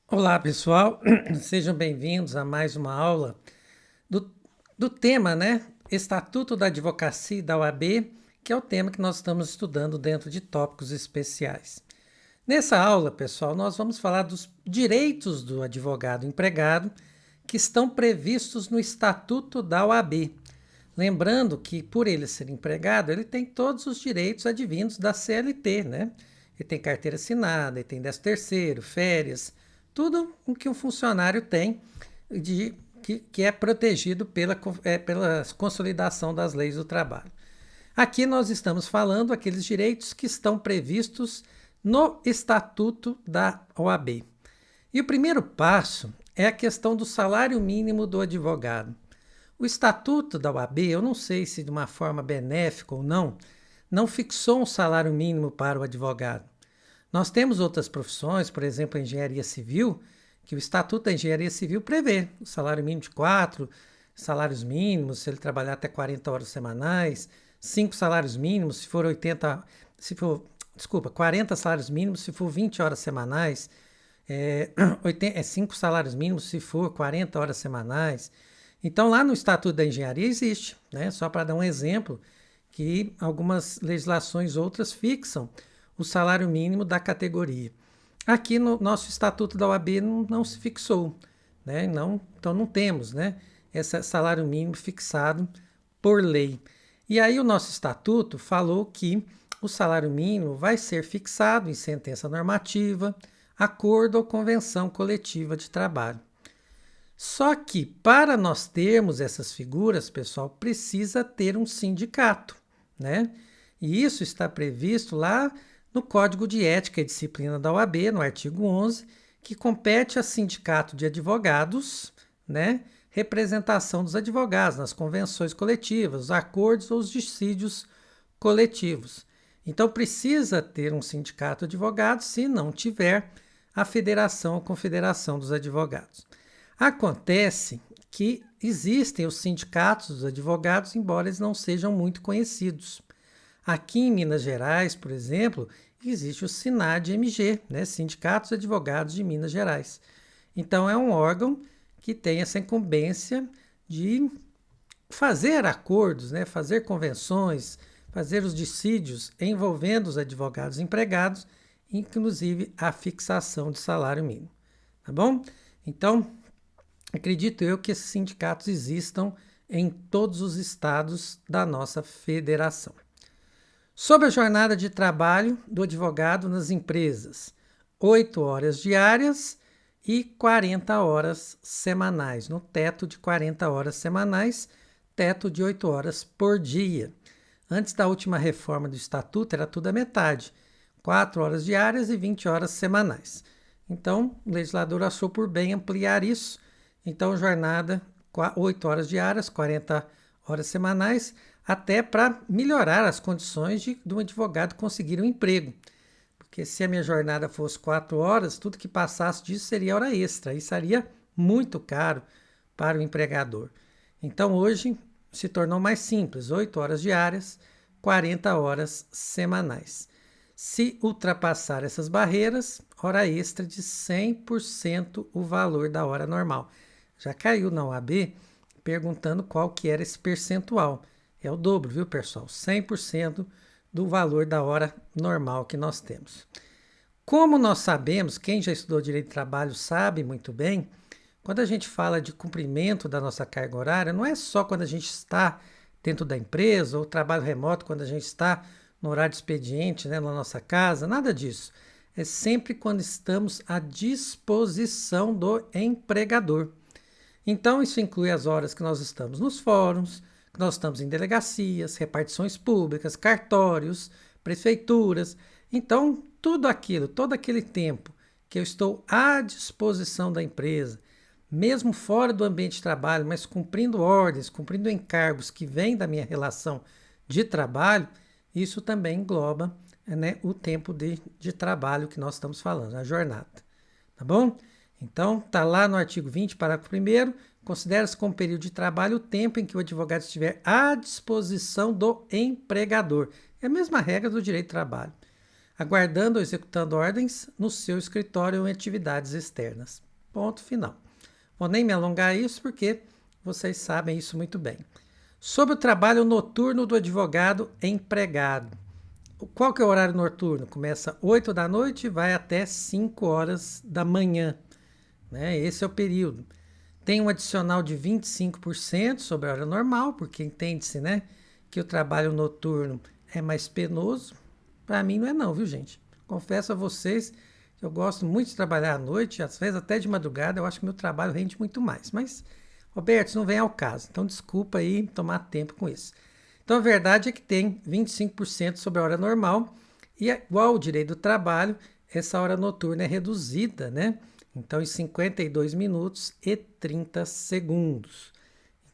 Olá, pessoal. Sejam bem-vindos a mais uma aula do, do tema, né? Estatuto da Advocacia e da OAB, que é o tema que nós estamos estudando dentro de tópicos especiais. Nessa aula, pessoal, nós vamos falar dos direitos do advogado empregado que estão previstos no Estatuto da OAB. Lembrando que, por ele ser empregado, ele tem todos os direitos advindos da CLT, né? Ele tem carteira assinada, ele tem 13º, férias, tudo o que um funcionário tem que é protegido pela consolidação das leis do trabalho. Aqui nós estamos falando aqueles direitos que estão previstos no Estatuto da OAB. E o primeiro passo é a questão do salário mínimo do advogado. O Estatuto da OAB, eu não sei se de uma forma benéfica ou não fixou um salário mínimo para o advogado. Nós temos outras profissões, por exemplo, a engenharia civil, que o Estatuto da Engenharia Civil prevê o salário mínimo de 4 salários mínimos, se ele trabalhar até 40 horas semanais, 5 salários mínimos, se for 40 salários mínimos, se for 20 horas semanais, 5 salários mínimos, se for 40 horas semanais. Então, lá no Estatuto da Engenharia existe, né? Só para dar um exemplo, que algumas legislações outras fixam o salário mínimo da categoria. Aqui no nosso Estatuto da OAB não se fixou, né? Então não temos, né, esse salário mínimo fixado por lei. E aí o nosso Estatuto falou que o salário mínimo vai ser fixado em sentença normativa, acordo ou convenção coletiva de trabalho. Só que para nós termos essas figuras, pessoal, precisa ter um sindicato, né? E isso está previsto lá no Código de Ética e Disciplina da OAB, no artigo 11, que compete a sindicato de advogados, né, representação dos advogados nas convenções coletivas, os acordos ou os dissídios coletivos. Então precisa ter um sindicato de advogados, se não tiver a federação ou confederação dos advogados. Acontece que existem os sindicatos dos advogados, embora eles não sejam muito conhecidos. Aqui em Minas Gerais, por exemplo, existe o SINAD-MG, né? Sindicatos de Advogados de Minas Gerais. Então, é um órgão que tem essa incumbência de fazer acordos, né? Fazer convenções, fazer os dissídios envolvendo os advogados empregados, inclusive a fixação de salário mínimo. Tá bom? Então, acredito eu que esses sindicatos existam em todos os estados da nossa federação. Sobre a jornada de trabalho do advogado nas empresas, 8 horas diárias e 40 horas semanais, no teto de 40 horas semanais, teto de 8 horas por dia. Antes da última reforma do Estatuto, era tudo a metade, 4 horas diárias e 20 horas semanais. Então, o legislador achou por bem ampliar isso. Então, jornada 8 horas diárias, 40 horas semanais, até para melhorar as condições de um advogado conseguir um emprego. Porque se a minha jornada fosse 4 horas, tudo que passasse disso seria hora extra, e seria muito caro para o empregador. Então, hoje se tornou mais simples, 8 horas diárias, 40 horas semanais. Se ultrapassar essas barreiras, hora extra de 100% o valor da hora normal. Já caiu na OAB perguntando qual que era esse percentual. É o dobro, viu, pessoal? 100% do valor da hora normal que nós temos. Como nós sabemos, quem já estudou direito do trabalho sabe muito bem, quando a gente fala de cumprimento da nossa carga horária, não é só quando a gente está dentro da empresa ou trabalho remoto, quando a gente está no horário de expediente, né, na nossa casa, nada disso. É sempre quando estamos à disposição do empregador. Então, isso inclui as horas que nós estamos nos fóruns, que nós estamos em delegacias, repartições públicas, cartórios, prefeituras. Então, tudo aquilo, todo aquele tempo que eu estou à disposição da empresa, mesmo fora do ambiente de trabalho, mas cumprindo ordens, cumprindo encargos que vêm da minha relação de trabalho, isso também engloba, né, o tempo de trabalho que nós estamos falando, a jornada. Tá bom? Então, está lá no artigo 20, parágrafo 1º, considera-se como período de trabalho o tempo em que o advogado estiver à disposição do empregador. É a mesma regra do direito do trabalho. aguardando ou executando ordens no seu escritório ou em atividades externas. Ponto final. Vou nem me alongar isso porque vocês sabem isso muito bem. Sobre o trabalho noturno do advogado empregado. Qual que é o horário noturno? Começa às 8 da noite e vai até 5 horas da manhã. Né? Esse é o período. Tem um adicional de 25% sobre a hora normal, porque entende-se, né, que o trabalho noturno é mais penoso. Para mim não é não, viu, gente? Confesso a vocês que eu gosto muito de trabalhar à noite, às vezes até de madrugada, eu acho que meu trabalho rende muito mais. Mas, Roberto, isso não vem ao caso, então desculpa aí tomar tempo com isso. Então a verdade é que tem 25% sobre a hora normal e igual ao direito do trabalho, essa hora noturna é reduzida, né? Então em 52 minutos e 30 segundos.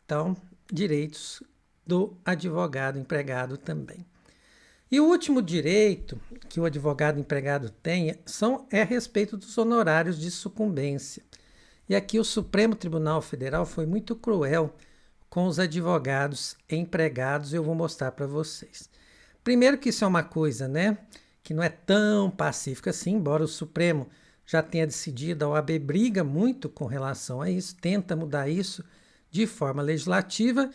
Então, direitos do advogado empregado também. E o último direito que o advogado empregado tem é a respeito dos honorários de sucumbência. E aqui o Supremo Tribunal Federal foi muito cruel com os advogados empregados, eu vou mostrar para vocês. Primeiro que isso é uma coisa, né, que não é tão pacífica assim, embora o Supremo já tenha decidido, a OAB briga muito com relação a isso, tenta mudar isso de forma legislativa,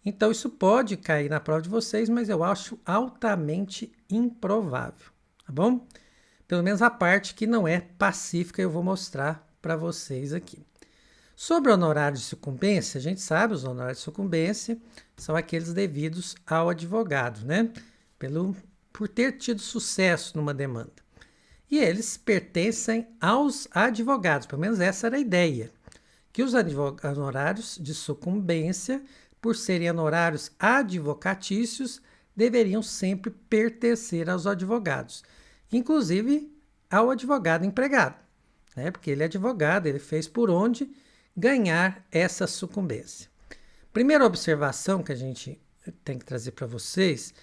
então isso pode cair na prova de vocês, mas eu acho altamente improvável, tá bom? Pelo menos a parte que não é pacífica eu vou mostrar para vocês aqui. Sobre honorários de sucumbência, a gente sabe, os honorários de sucumbência são aqueles devidos ao advogado, né? Por ter tido sucesso numa demanda. E eles pertencem aos advogados, pelo menos essa era a ideia, que os honorários de sucumbência, por serem honorários advocatícios, deveriam sempre pertencer aos advogados, inclusive ao advogado empregado, né? Porque ele é advogado, ele fez por onde ganhar essa sucumbência. Primeira observação que a gente tem que trazer para vocês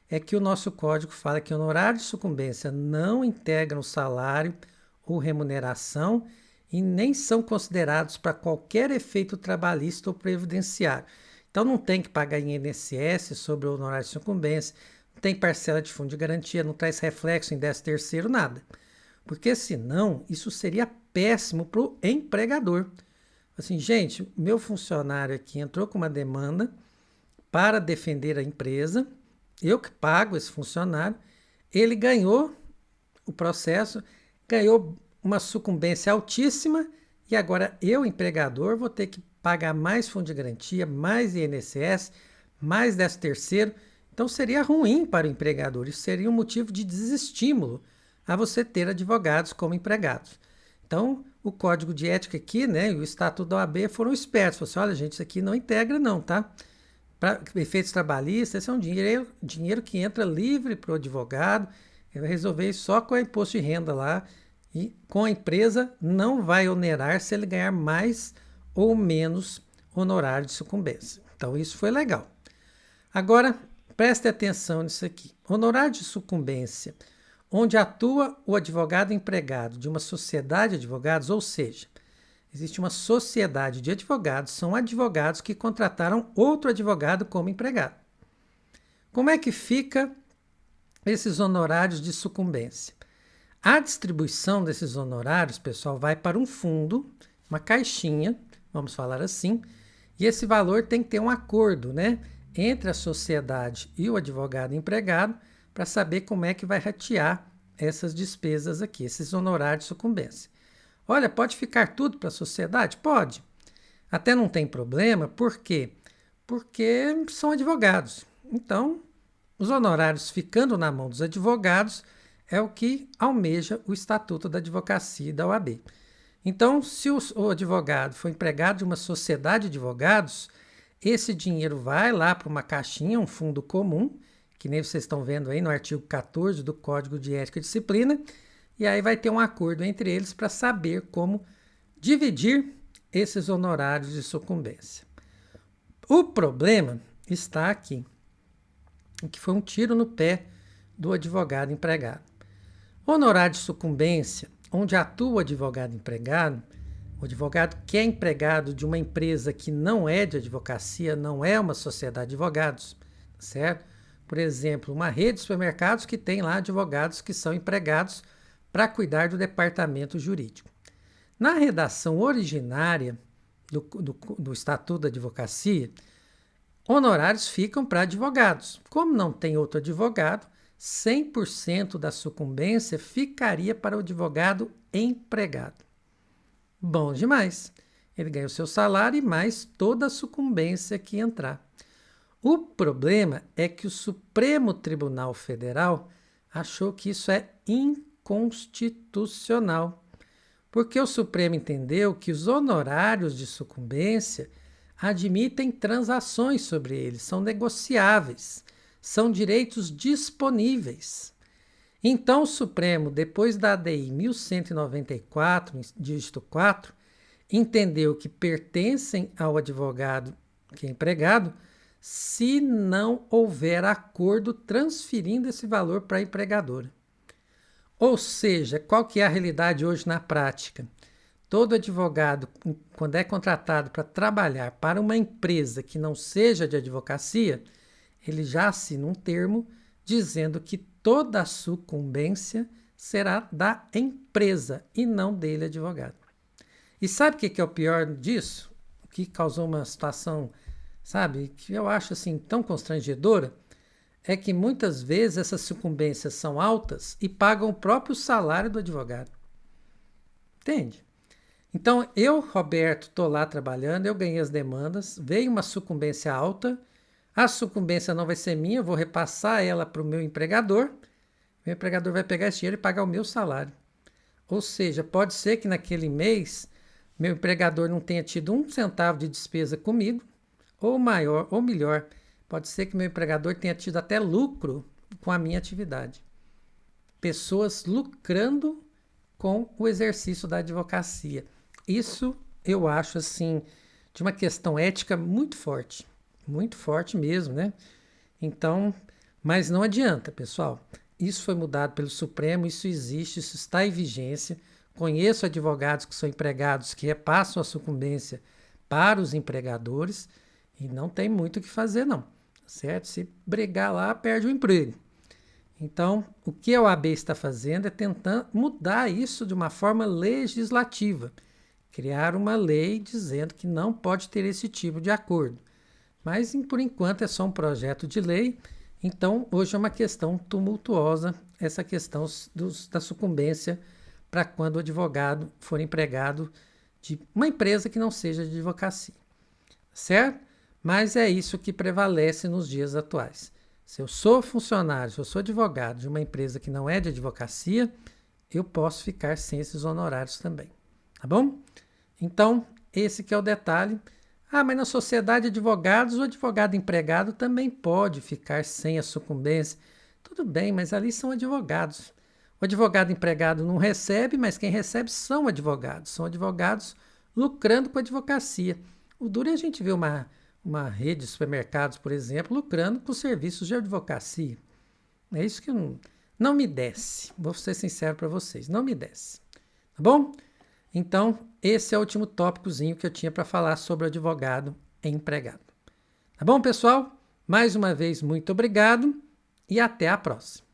é que o nosso código fala que honorário de sucumbência não integram salário ou remuneração e nem são considerados para qualquer efeito trabalhista ou previdenciário. Então não tem que pagar INSS sobre o honorário de sucumbência, não tem parcela de fundo de garantia, não traz reflexo em 13º, nada. Porque senão isso seria péssimo para o empregador. Assim, gente, meu funcionário aqui entrou com uma demanda para defender a empresa, eu que pago esse funcionário, ele ganhou o processo, ganhou uma sucumbência altíssima e agora eu, empregador, vou ter que pagar mais fundo de garantia, mais INSS, mais 13º. Então seria ruim para o empregador, isso seria um motivo de desestímulo a você ter advogados como empregados. Então, o código de ética aqui, né, e o estatuto da OAB foram espertos. Falaram assim, olha, gente, isso aqui não integra não, tá? Para efeitos trabalhistas, esse é um dinheiro que entra livre para o advogado, ele vai resolver isso só com o imposto de renda lá, e com a empresa não vai onerar se ele ganhar mais ou menos honorário de sucumbência. Então, isso foi legal. Agora, preste atenção nisso aqui. Honorário de sucumbência, onde atua o advogado empregado de uma sociedade de advogados, ou seja, existe uma sociedade de advogados, são advogados que contrataram outro advogado como empregado. Como é que fica esses honorários de sucumbência? A distribuição desses honorários, pessoal, vai para um fundo, uma caixinha, vamos falar assim, e esse valor tem que ter um acordo, né, entre a sociedade e o advogado empregado para saber como é que vai ratear essas despesas aqui, esses honorários de sucumbência. Olha, pode ficar tudo para a sociedade? Pode. Até não tem problema, por quê? Porque são advogados. Então, os honorários ficando na mão dos advogados é o que almeja o Estatuto da Advocacia e da OAB. Então, se o advogado for empregado de uma sociedade de advogados, esse dinheiro vai lá para uma caixinha, um fundo comum, que nem vocês estão vendo aí no artigo 14 do Código de Ética e Disciplina, e aí vai ter um acordo entre eles para saber como dividir esses honorários de sucumbência. O problema está aqui, que foi um tiro no pé do advogado empregado. Honorário de sucumbência, onde atua o advogado empregado, o advogado que é empregado de uma empresa que não é de advocacia, não é uma sociedade de advogados, certo? por exemplo, uma rede de supermercados que tem lá advogados que são empregados para cuidar do departamento jurídico. Na redação originária do Estatuto da Advocacia, honorários ficam para advogados. Como não tem outro advogado, 100% da sucumbência ficaria para o advogado empregado. Bom demais. Ele ganha o seu salário e mais toda a sucumbência que entrar. O problema é que o Supremo Tribunal Federal achou que isso é inconstitucional, porque o Supremo entendeu que os honorários de sucumbência admitem transações sobre eles, são negociáveis, são direitos disponíveis. Então, o Supremo, depois da ADI 1194, dígito 4, entendeu que pertencem ao advogado que é empregado se não houver acordo transferindo esse valor para a empregadora. Ou seja, qual que é a realidade hoje na prática? Todo advogado, quando é contratado para trabalhar para uma empresa que não seja de advocacia, ele já assina um termo dizendo que toda a sucumbência será da empresa e não dele, advogado. E sabe o que é o pior disso? O que causou uma situação, sabe, que eu acho assim tão constrangedora, é que muitas vezes essas sucumbências são altas e pagam o próprio salário do advogado. Entende? Então, eu, Roberto, estou lá trabalhando, eu ganhei as demandas, veio uma sucumbência alta, a sucumbência não vai ser minha, eu vou repassar ela para o meu empregador vai pegar esse dinheiro e pagar o meu salário. Ou seja, pode ser que naquele mês meu empregador não tenha tido um centavo de despesa comigo, ou maior, ou melhor, pode ser que meu empregador tenha tido até lucro com a minha atividade. Pessoas lucrando com o exercício da advocacia. Isso eu acho assim de uma questão ética muito forte mesmo, né? Então, mas não adianta, pessoal. Isso foi mudado pelo Supremo, isso existe, isso está em vigência. Conheço advogados que são empregados que repassam a sucumbência para os empregadores e não tem muito o que fazer, não. Certo? Se brigar lá, perde o emprego. Então, o que a OAB está fazendo é tentando mudar isso de uma forma legislativa. Criar uma lei dizendo que não pode ter esse tipo de acordo. Mas, por enquanto, é só um projeto de lei. Então, hoje é uma questão tumultuosa, essa questão da sucumbência para quando o advogado for empregado de uma empresa que não seja de advocacia. Certo? Mas é isso que prevalece nos dias atuais. Se eu sou funcionário, se eu sou advogado de uma empresa que não é de advocacia, eu posso ficar sem esses honorários também. Tá bom? Então, esse que é o detalhe. Ah, mas na sociedade de advogados, o advogado empregado também pode ficar sem a sucumbência. Tudo bem, mas ali são advogados. O advogado empregado não recebe, mas quem recebe são advogados. São advogados lucrando com a advocacia. O duro é a gente ver uma rede de supermercados, por exemplo, lucrando com serviços de advocacia. É isso que não me desce. Vou ser sincero para vocês, não me desce. Tá bom? Então, esse é o último tópicozinho que eu tinha para falar sobre o advogado empregado. Tá bom, pessoal? Mais uma vez, muito obrigado e até a próxima.